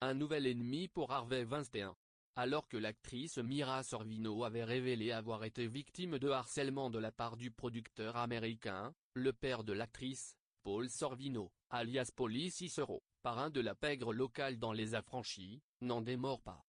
Un nouvel ennemi pour Harvey Weinstein. Alors que l'actrice Mira Sorvino avait révélé avoir été victime de harcèlement de la part du producteur américain, le père de l'actrice, Paul Sorvino, alias Paulie Cicero, parrain de la pègre locale dans Les Affranchis, n'en démord pas.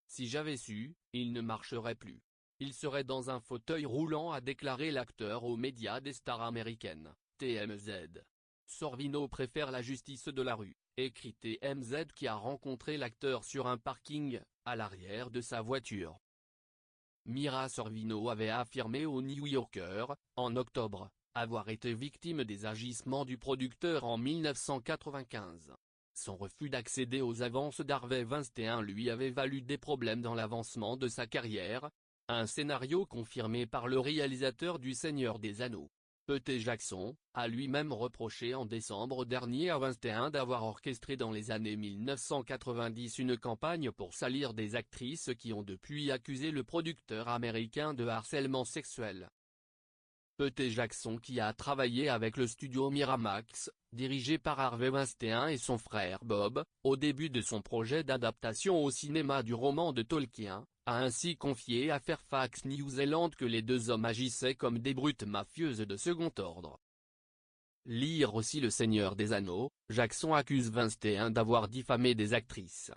Si j'avais su, il ne marcherait plus. Il serait dans un fauteuil roulant, a déclaré l'acteur aux médias des stars américaines, TMZ. Sorvino préfère la justice de la rue, écrit TMZ, qui a rencontré l'acteur sur un parking, à l'arrière de sa voiture. Mira Sorvino avait affirmé au New Yorker, en octobre, avoir été victime des agissements du producteur en 1995. Son refus d'accéder aux avances d'Harvey Weinstein lui avait valu des problèmes dans l'avancement de sa carrière, un scénario confirmé par le réalisateur du Seigneur des Anneaux. Peter Jackson a lui-même reproché en décembre dernier à Weinstein d'avoir orchestré dans les années 1990 une campagne pour salir des actrices qui ont depuis accusé le producteur américain de harcèlement sexuel. Peter Jackson, qui a travaillé avec le studio Miramax, dirigé par Harvey Weinstein et son frère Bob, au début de son projet d'adaptation au cinéma du roman de Tolkien, a ainsi confié à Fairfax New Zealand que les deux hommes agissaient comme des brutes mafieuses de second ordre. Lire aussi Le Seigneur des Anneaux, Jackson accuse Weinstein d'avoir diffamé des actrices.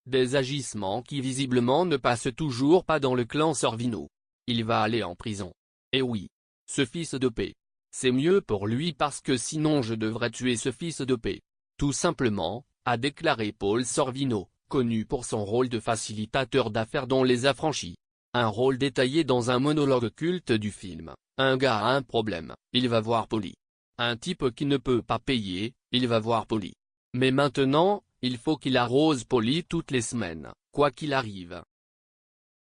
Des agissements qui visiblement ne passent toujours pas dans le clan Sorvino. Il va aller en prison. Et oui. Ce fils de paix. C'est mieux pour lui parce que sinon je devrais tuer ce fils de paix. Tout simplement, a déclaré Paul Sorvino, connu pour son rôle de facilitateur d'affaires dans Les Affranchis. Un rôle détaillé dans un monologue culte du film. Un gars a un problème, il va voir Paulie. Un type qui ne peut pas payer, il va voir Paulie. Mais maintenant, il faut qu'il arrose Paulie toutes les semaines, quoi qu'il arrive.